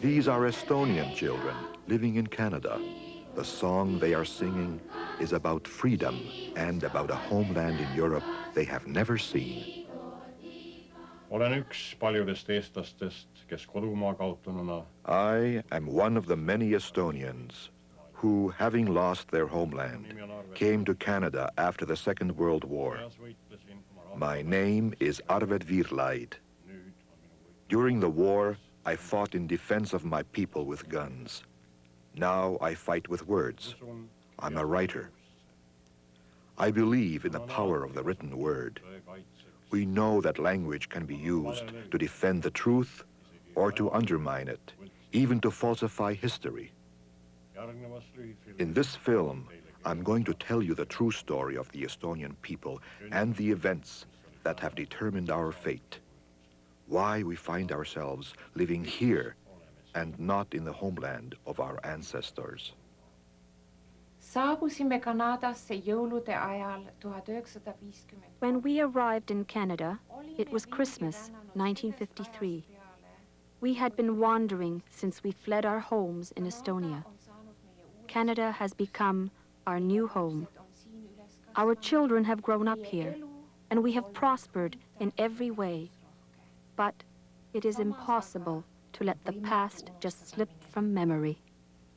These are Estonian children living in Canada. The song they are singing is about freedom and about a homeland in Europe they have never seen. Olen üks paljudest eestlastest, kes kodumaa kaotanuna. I am one of the many Estonians who, having lost their homeland, came to Canada after the Second World War. My name is Arved Virlaid. During the war, I fought in defense of my people with guns. Now I fight with words. I'm a writer. I believe in the power of the written word. We know that language can be used to defend the truth or to undermine it, even to falsify history. In this film, I'm going to tell you the true story of the Estonian people and the events that have determined our fate. Why we find ourselves living here and not in the homeland of our ancestors. Saabusime Kanadasse jõulude ajal 1950. When we arrived in Canada, it was Christmas, 1953. We had been wandering since we fled our homes in Estonia. Canada has become our new home. Our children have grown up here, and we have prospered in every way. But it is impossible to let the past just slip from memory.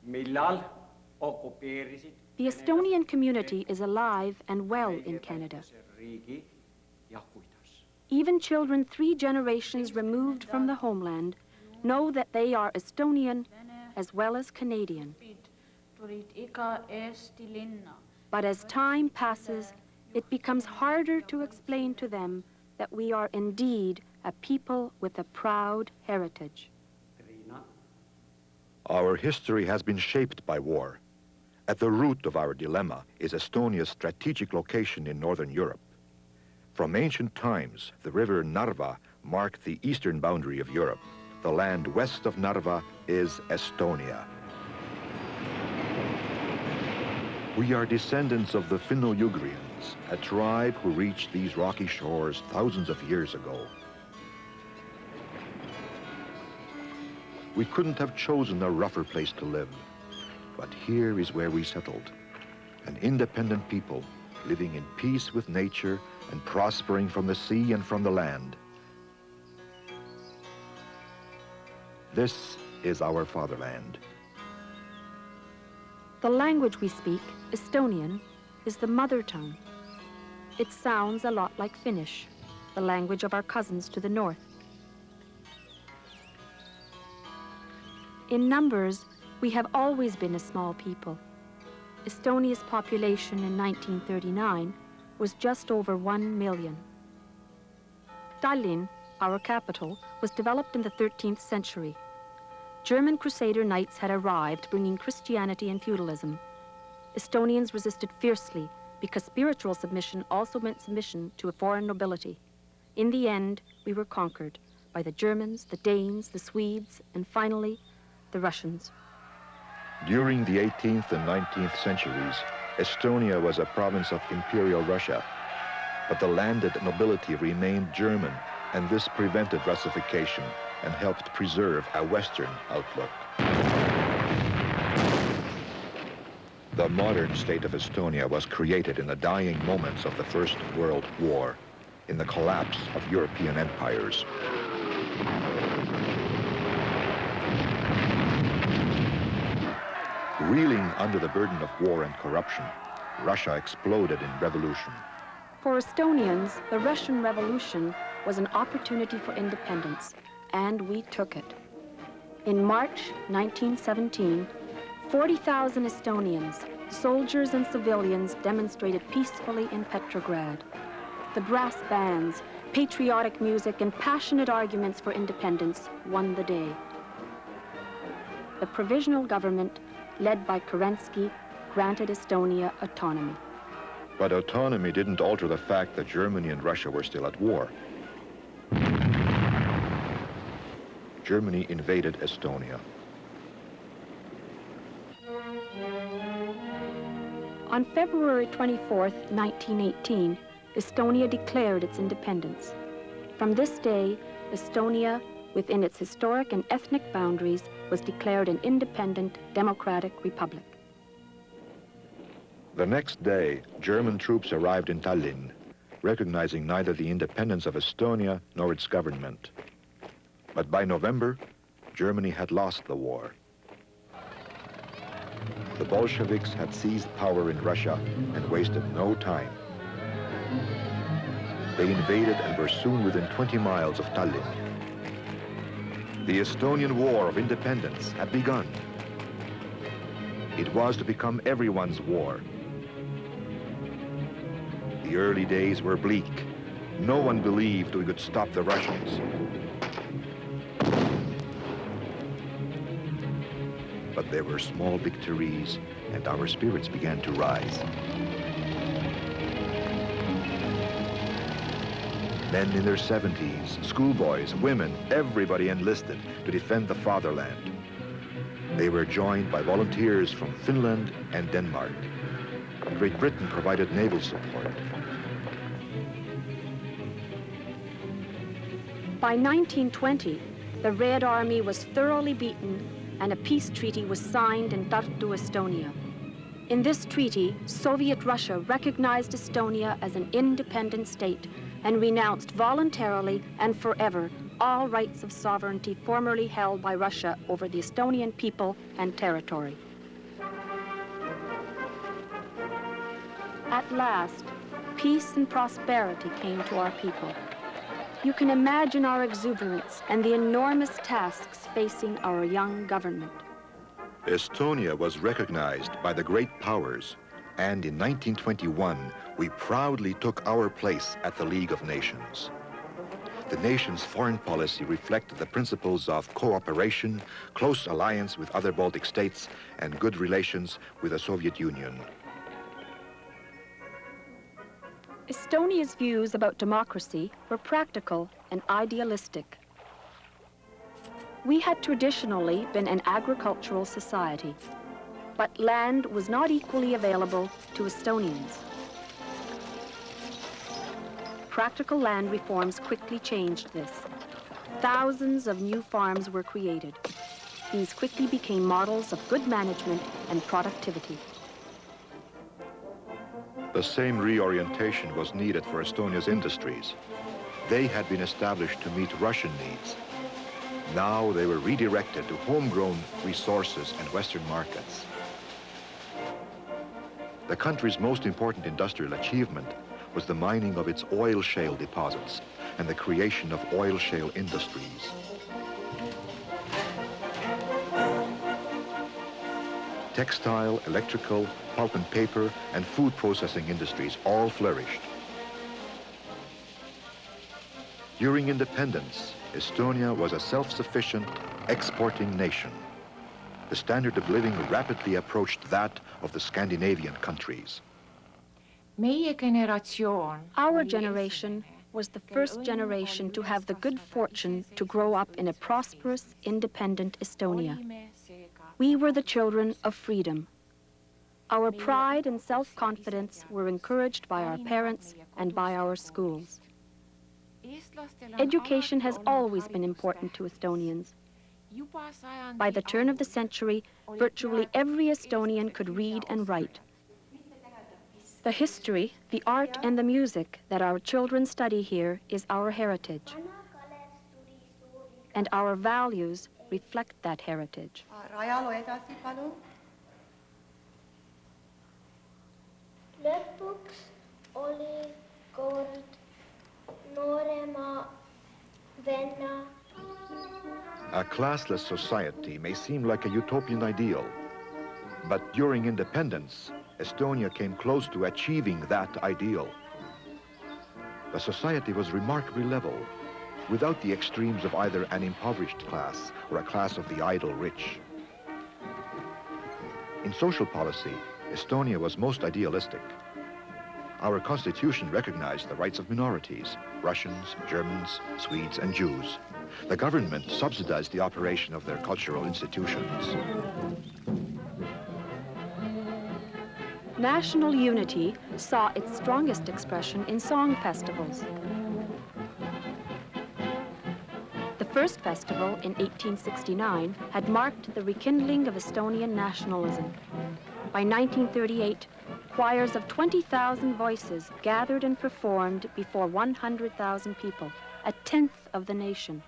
The Estonian community is alive and well in Canada. Even children 3 generations removed from the homeland know that they are Estonian as well as Canadian. But as time passes, it becomes harder to explain to them that we are indeed a people with a proud heritage. Our history has been shaped by war. At the root of our dilemma is Estonia's strategic location in Northern Europe. From ancient times, the river Narva marked the eastern boundary of Europe. The land west of Narva is Estonia. We are descendants of the Finno-Ugrians, a tribe who reached these rocky shores thousands of years ago. We couldn't have chosen a rougher place to live. But here is where we settled, an independent people living in peace with nature and prospering from the sea and from the land. This is our fatherland. The language we speak, Estonian, is the mother tongue. It sounds a lot like Finnish, the language of our cousins to the north. In numbers, we have always been a small people. Estonia's population in 1939 was just over 1 million. Tallinn, our capital, was developed in the 13th century. German Crusader knights had arrived, bringing Christianity and feudalism. Estonians resisted fiercely because spiritual submission also meant submission to a foreign nobility. In the end, we were conquered by the Germans, the Danes, the Swedes, and finally, the Russians. During the 18th and 19th centuries, Estonia was a province of Imperial Russia, but the landed nobility remained German, and this prevented Russification and helped preserve a Western outlook. The modern state of Estonia was created in the dying moments of the First World War, in the collapse of European empires. Reeling under the burden of war and corruption, Russia exploded in revolution. For Estonians, the Russian Revolution was an opportunity for independence, and we took it. In March 1917, 40,000 Estonians, soldiers and civilians, demonstrated peacefully in Petrograd. The brass bands, patriotic music, and passionate arguments for independence won the day. The provisional government, led by Kerensky, granted Estonia autonomy. But autonomy didn't alter the fact that Germany and Russia were still at war. Germany invaded Estonia. On February 24, 1918, Estonia declared its independence. From this day, Estonia within its historic and ethnic boundaries, was declared an independent, democratic republic. The next day, German troops arrived in Tallinn, recognizing neither the independence of Estonia nor its government. But by November, Germany had lost the war. The Bolsheviks had seized power in Russia and wasted no time. They invaded and were soon within 20 miles of Tallinn. The Estonian War of Independence had begun. It was to become everyone's war. The early days were bleak. No one believed we could stop the Russians. But there were small victories, and our spirits began to rise. Men in their 70s, schoolboys, women, everybody enlisted to defend the fatherland. They were joined by volunteers from Finland and Denmark. Great Britain provided naval support. By 1920, the Red Army was thoroughly beaten and a peace treaty was signed in Tartu, Estonia. In this treaty, Soviet Russia recognized Estonia as an independent state and renounced voluntarily and forever all rights of sovereignty formerly held by Russia over the Estonian people and territory. At last, peace and prosperity came to our people. You can imagine our exuberance and the enormous tasks facing our young government. Estonia was recognized by the great powers, and in 1921, we proudly took our place at the League of Nations. The nation's foreign policy reflected the principles of cooperation, close alliance with other Baltic states, and good relations with the Soviet Union. Estonia's views about democracy were practical and idealistic. We had traditionally been an agricultural society, but land was not equally available to Estonians. Practical land reforms quickly changed this. Thousands of new farms were created. These quickly became models of good management and productivity. The same reorientation was needed for Estonia's industries. They had been established to meet Russian needs. Now they were redirected to homegrown resources and Western markets. The country's most important industrial achievement was the mining of its oil shale deposits and the creation of oil shale industries. Textile, electrical, pulp and paper, and food processing industries all flourished. During independence, Estonia was a self-sufficient, exporting nation. The standard of living rapidly approached that of the Scandinavian countries. Our generation was the first generation to have the good fortune to grow up in a prosperous, independent Estonia. We were the children of freedom. Our pride and self-confidence were encouraged by our parents and by our schools. Education has always been important to Estonians. By the turn of the century, virtually every Estonian could read and write. The history, the art, and the music that our children study here is our heritage. And our values reflect that heritage. Lõpuks oli kord noorema venna. A classless society may seem like a utopian ideal, but during independence, Estonia came close to achieving that ideal. The society was remarkably level, without the extremes of either an impoverished class or a class of the idle rich. In social policy, Estonia was most idealistic. Our constitution recognized the rights of minorities, Russians, Germans, Swedes, and Jews. The government subsidized the operation of their cultural institutions. National unity saw its strongest expression in song festivals. The first festival in 1869 had marked the rekindling of Estonian nationalism. By 1938, choirs of 20,000 voices gathered and performed before 100,000 people, a tenth of the nation.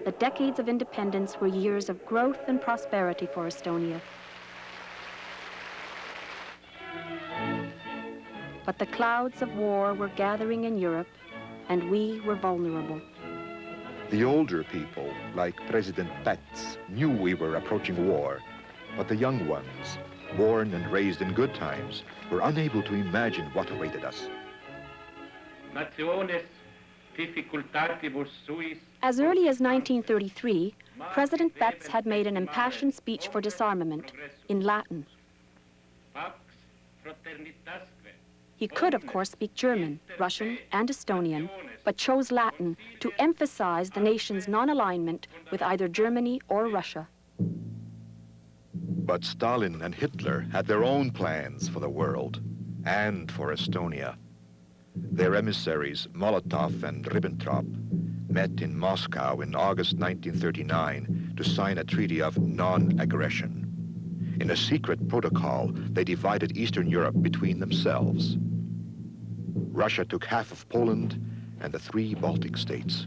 The decades of independence were years of growth and prosperity for Estonia. But the clouds of war were gathering in Europe, and we were vulnerable. The older people, like President Päts, knew we were approaching war, but the young ones, born and raised in good times, were unable to imagine what awaited us. As early as 1933, President Päts had made an impassioned speech for disarmament in Latin. He could, of course, speak German, Russian, and Estonian, but chose Latin to emphasize the nation's non-alignment with either Germany or Russia. But Stalin and Hitler had their own plans for the world and for Estonia. Their emissaries, Molotov and Ribbentrop, met in Moscow in August 1939 to sign a treaty of non-aggression. In a secret protocol, they divided Eastern Europe between themselves. Russia took half of Poland and the 3 Baltic states.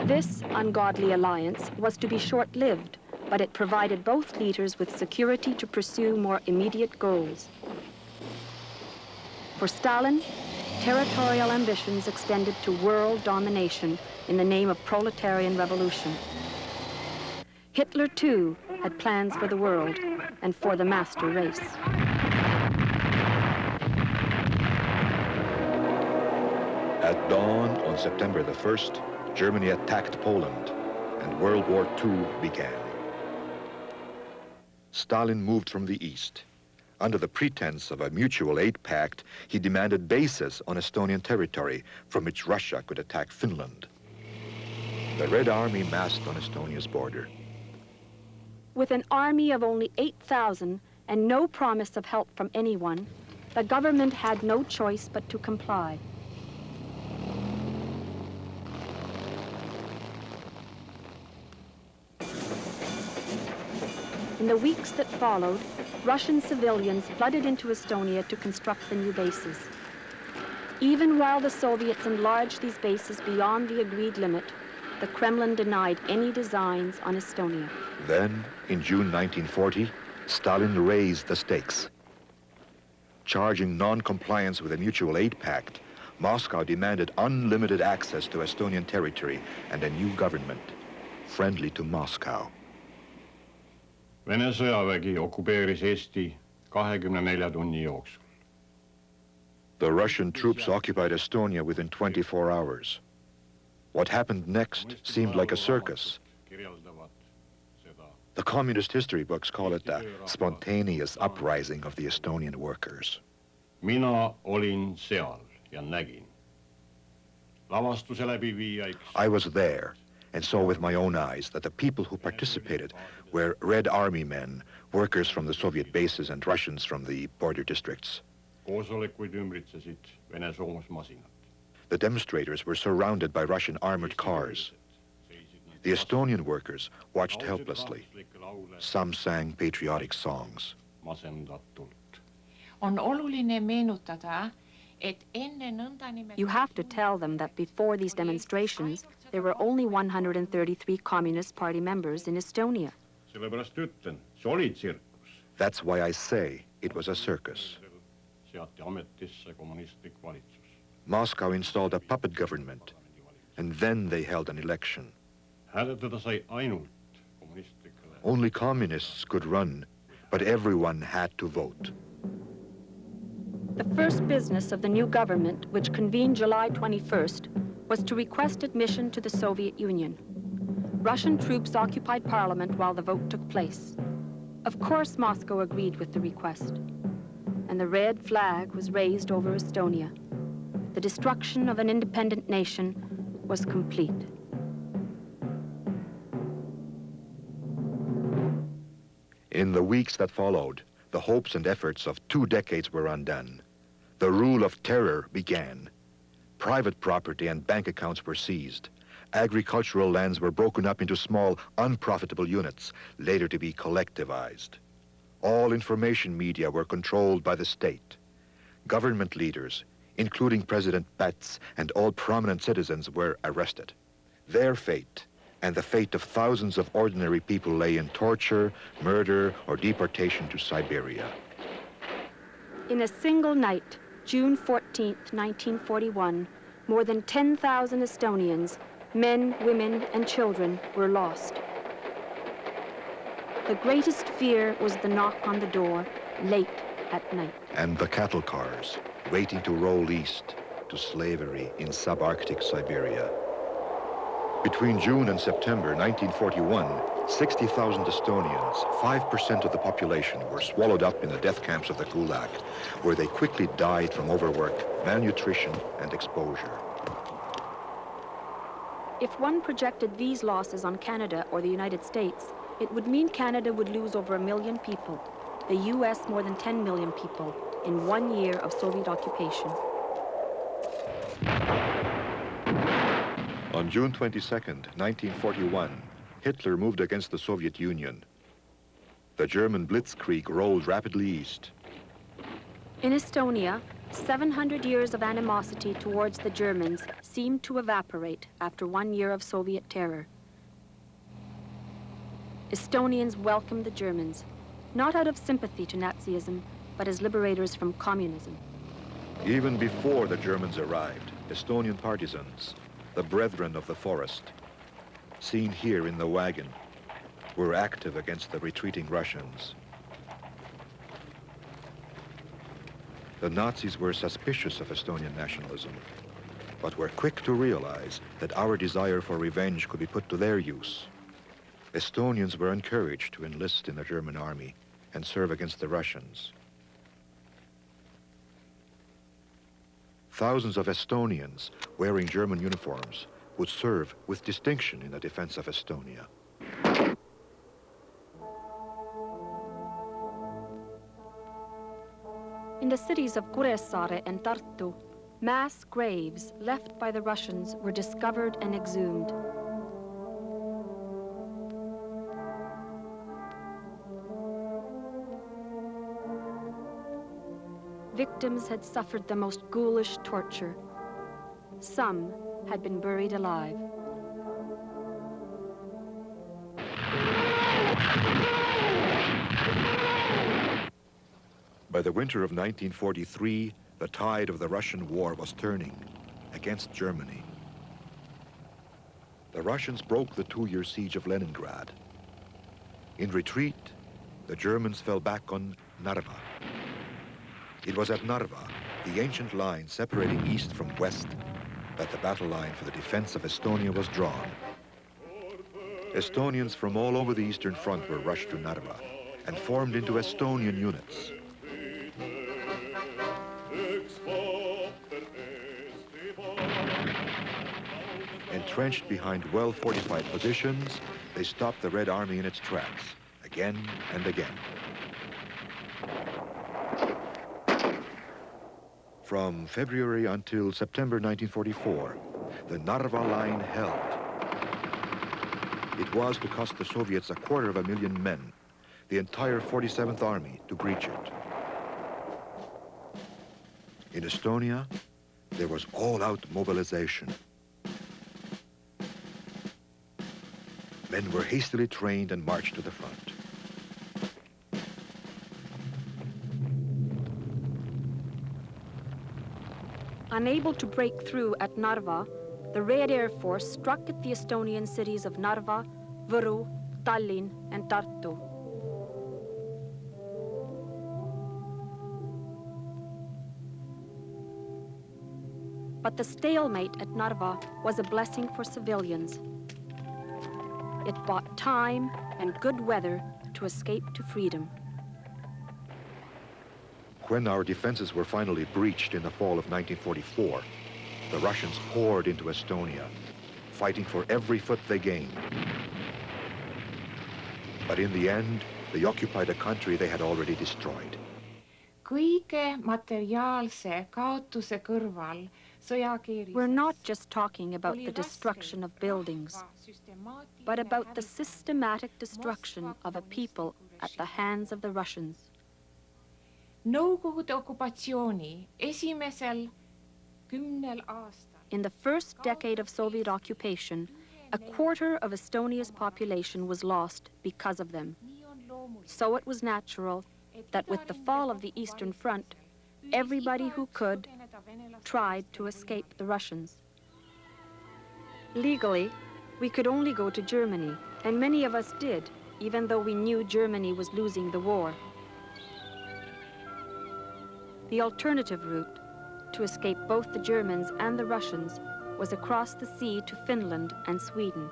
This ungodly alliance was to be short-lived, but it provided both leaders with security to pursue more immediate goals. For Stalin, territorial ambitions extended to world domination in the name of proletarian revolution. Hitler, too, had plans for the world and for the master race. At dawn on September the 1st, Germany attacked Poland, and World War II began. Stalin moved from the east. Under the pretense of a mutual aid pact, he demanded bases on Estonian territory from which Russia could attack Finland. The Red Army massed on Estonia's border. With an army of only 8,000 and no promise of help from anyone, the government had no choice but to comply. In the weeks that followed, Russian civilians flooded into Estonia to construct the new bases. Even while the Soviets enlarged these bases beyond the agreed limit, the Kremlin denied any designs on Estonia. Then, in June 1940, Stalin raised the stakes. Charging non-compliance with a mutual aid pact, Moscow demanded unlimited access to Estonian territory and a new government, friendly to Moscow. Vene sõjavägi okupeeris Eesti 24 tunni jooksul. The Russian troops occupied Estonia within 24 hours. What happened next seemed like a circus. The communist history books call it the spontaneous uprising of the Estonian workers. Mina olin seal ja nägin. Lavastuse läbiviijaiks. I was there and saw with my own eyes that the people who participated were Red Army men, workers from the Soviet bases and Russians from the border districts. Koosolekuid ümbritsesid Vene soomusmasinad. The demonstrators were surrounded by Russian armored cars. The Estonian workers watched helplessly. Some sang patriotic songs. On oluline meenutada, et enne You have to tell them that before these demonstrations, there were only 133 Communist Party members in Estonia. Sellepärast ütlen, see oli tsirkus. That's why I say it was a circus. Seati ametisse kommunistlik valitsus. Moscow installed a puppet government, and then they held an election. Hääletada sai ainult kommunistlikele. Only communists could run, but everyone had to vote. The first business of the new government, which convened July 21st, was to request admission to the Soviet Union. Russian troops occupied Parliament while the vote took place. Of course, Moscow agreed with the request, and the red flag was raised over Estonia. the destruction of an independent nation was complete. In the weeks that followed, the hopes and efforts of 2 decades were undone. The rule of terror began. Private property and bank accounts were seized. Agricultural lands were broken up into small, unprofitable units, later to be collectivized. All information media were controlled by the state. Government leaders, including President Betts and all prominent citizens, were arrested. Their fate and the fate of thousands of ordinary people lay in torture, murder, or deportation to Siberia. In a single night, June 14th, 1941, more than 10,000 Estonians, men, women, and children, were lost. The greatest fear was the knock on the door, late at night. And the cattle cars, waiting to roll east to slavery in subarctic Siberia. Between June and September 1941, 60,000 Estonians, 5% of the population, were swallowed up in the death camps of the Gulag, where they quickly died from overwork, malnutrition, and exposure. If one projected these losses on Canada or the United States, it would mean Canada would lose over 1 million people, the U.S. more than 10 million people, in 1 year of Soviet occupation. On June 22nd, 1941, Hitler moved against the Soviet Union. The German blitzkrieg rolled rapidly east. In Estonia, 700 years of animosity towards the Germans seemed to evaporate after 1 year of Soviet terror. Estonians welcomed the Germans, not out of sympathy to Nazism, but as liberators from communism. Even before the Germans arrived, Estonian partisans, the brethren of the forest, seen here in the wagon, were active against the retreating Russians. The Nazis were suspicious of Estonian nationalism, but were quick to realize that our desire for revenge could be put to their use. Estonians were encouraged to enlist in the German army and serve against the Russians. Thousands of Estonians wearing German uniforms would serve with distinction in the defense of Estonia. In the cities of Kuressaare and Tartu, mass graves left by the Russians were discovered and exhumed. Victims had suffered the most ghoulish torture. Some had been buried alive. By the winter of 1943, the tide of the Russian war was turning against Germany. The Russians broke the 2-year siege of Leningrad. In retreat, the Germans fell back on Narva. It was at Narva, the ancient line separating east from west, that the battle line for the defense of Estonia was drawn. Estonians from all over the Eastern Front were rushed to Narva and formed into Estonian units. Entrenched behind well-fortified positions, they stopped the Red Army in its tracks, again and again. From February until September 1944, the Narva line held. It was to cost the Soviets 250,000 men, the entire 47th Army, to breach it. In Estonia, there was all-out mobilization. Men were hastily trained and marched to the front. Unable to break through at Narva, the Red Air Force struck at the Estonian cities of Narva, Võru, Tallinn, and Tartu. But the stalemate at Narva was a blessing for civilians. It bought time and good weather to escape to freedom. When our defenses were finally breached in the fall of 1944, the Russians poured into Estonia, fighting for every foot they gained. But in the end, they occupied a country they had already destroyed. Kõige materiaalse kaotuse kõrval sõjakeerises We're not just talking about the destruction of buildings, but about the systematic destruction of a people at the hands of the Russians. Nõukogude okupatsiooni esimesel 10 aastal. In the first decade of Soviet occupation, a quarter of Estonia's population was lost because of them. So it was natural that with the fall of the Eastern Front, everybody who could tried to escape the Russians. Legally, we could only go to Germany, and many of us did, even though we knew Germany was losing the war. The alternative route, to escape both the Germans and the Russians, was across the sea to Finland and Sweden.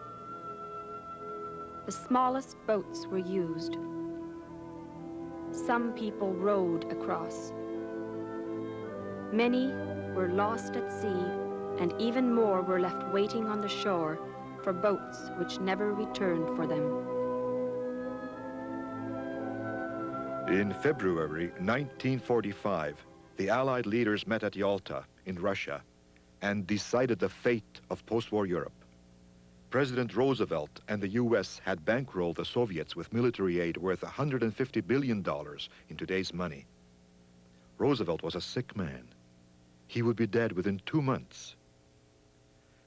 The smallest boats were used. Some people rowed across. Many were lost at sea, and even more were left waiting on the shore for boats which never returned for them. In February 1945, the Allied leaders met at Yalta in Russia and decided the fate of post-war Europe. President Roosevelt and the US had bankrolled the Soviets with military aid worth $150 billion in today's money. Roosevelt was a sick man. He would be dead within 2 months.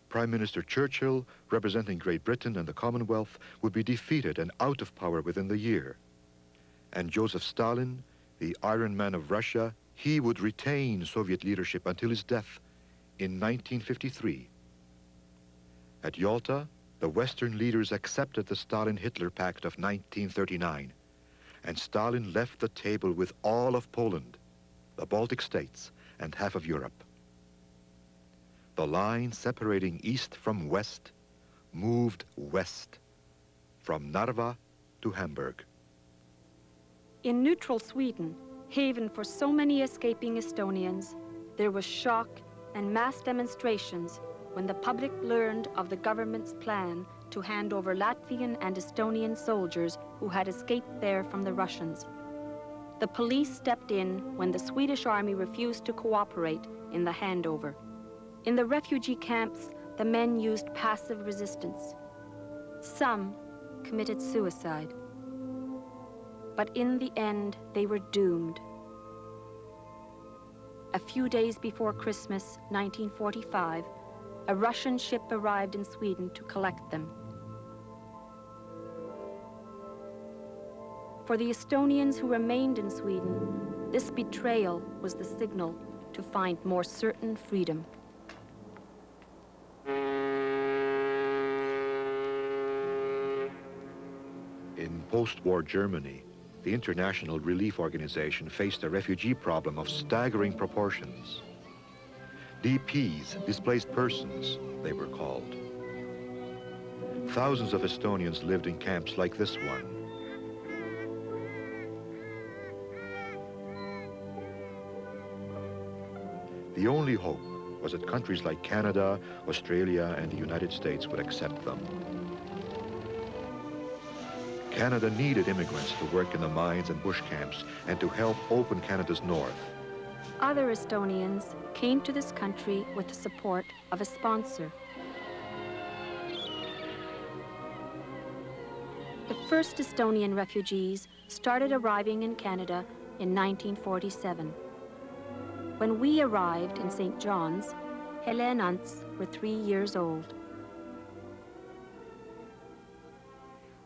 Prime Minister Churchill, representing Great Britain and the Commonwealth, would be defeated and out of power within the year. And Joseph Stalin, the Iron Man of Russia, he would retain Soviet leadership until his death in 1953. At Yalta, the Western leaders accepted the Stalin-Hitler Pact of 1939, and Stalin left the table with all of Poland, the Baltic states, and half of Europe. The line separating east from west moved west, from Narva to Hamburg. In neutral Sweden, haven for so many escaping Estonians, there was shock and mass demonstrations when the public learned of the government's plan to hand over Latvian and Estonian soldiers who had escaped there from the Russians. The police stepped in when the Swedish army refused to cooperate in the handover. In the refugee camps, the men used passive resistance. Some committed suicide. But in the end, they were doomed. A few days before Christmas, 1945, a Russian ship arrived in Sweden to collect them. For the Estonians who remained in Sweden, this betrayal was the signal to find more certain freedom. In post-war Germany, the International Relief Organization faced a refugee problem of staggering proportions. DPs, displaced persons, they were called. Thousands of Estonians lived in camps like this one. The only hope was that countries like Canada, Australia, and the United States would accept them. Canada needed immigrants to work in the mines and bush camps and to help open Canada's north. Other Estonians came to this country with the support of a sponsor. The first Estonian refugees started arriving in Canada in 1947. When we arrived in St. John's, Helen Ants were 3 years old.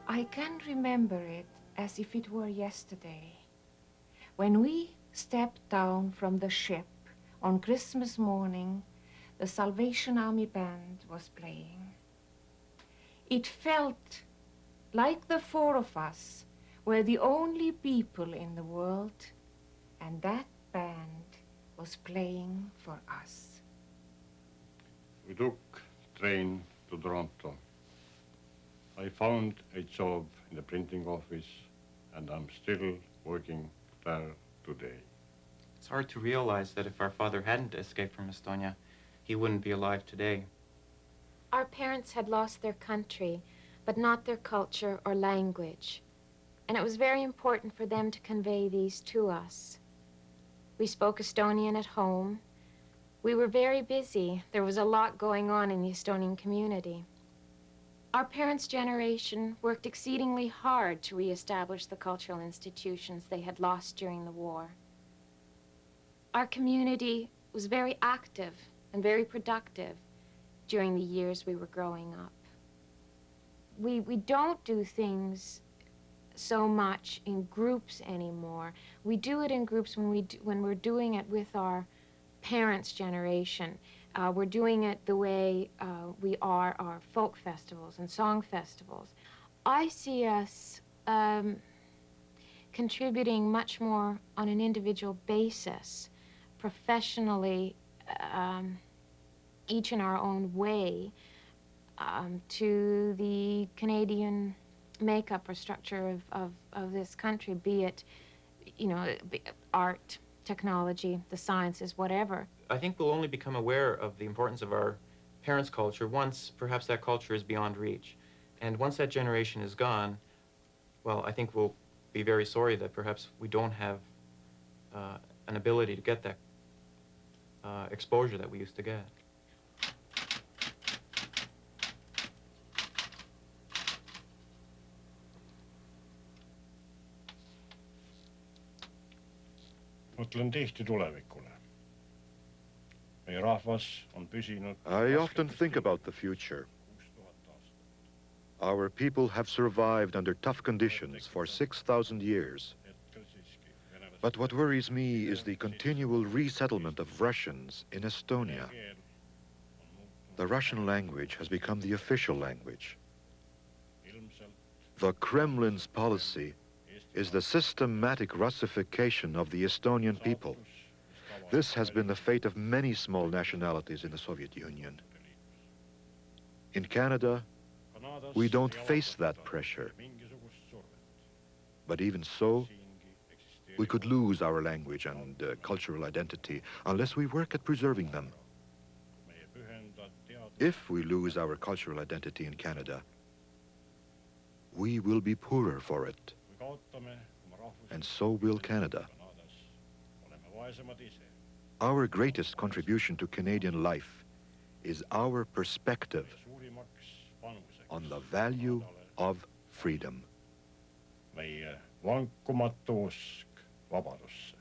I can remember it as if it were yesterday, when we stepped down from the ship on Christmas morning. The Salvation Army band was playing. It felt like the four of us were the only people in the world, and that band was playing for us. We took train to Toronto. I found a job in the printing office, and I'm still working there today. It's hard to realize that if our father hadn't escaped from Estonia, he wouldn't be alive today. Our parents had lost their country, but not their culture or language. And it was very important for them to convey these to us. We spoke Estonian at home. We were very busy. There was a lot going on in the Estonian community. Our parents' generation worked exceedingly hard to reestablish the cultural institutions they had lost during the war. Our community was very active and very productive during the years we were growing up. We don't do things so much in groups anymore. We do it in groups when we're doing it with our parents' generation. We're doing it the way we are our folk festivals and song festivals. I see us contributing much more on an individual basis, professionally, each in our own way, to the Canadian makeup or structure of this country, be it, you know, art, technology, the sciences, whatever. I think we'll only become aware of the importance of our parents' culture once perhaps that culture is beyond reach. And once that generation is gone, well, I think we'll be very sorry that perhaps we don't have an ability to get that exposure that we used to get. Mõtlen tihti tulevikule. Meie rahvas on püsinud. I often think about the future. Our people have survived under tough conditions for 6,000 years. But what worries me is the continual resettlement of Russians in Estonia. The Russian language has become the official language. The Kremlin's policy is the systematic Russification of the Estonian people. This has been the fate of many small nationalities in the Soviet Union. In Canada, we don't face that pressure. But even so, we could lose our language and cultural identity unless we work at preserving them. If we lose our cultural identity in Canada, we will be poorer for it. And so will Canada. Our greatest contribution to Canadian life is our perspective on the value of freedom. Meie vankumatu usk vabadusse.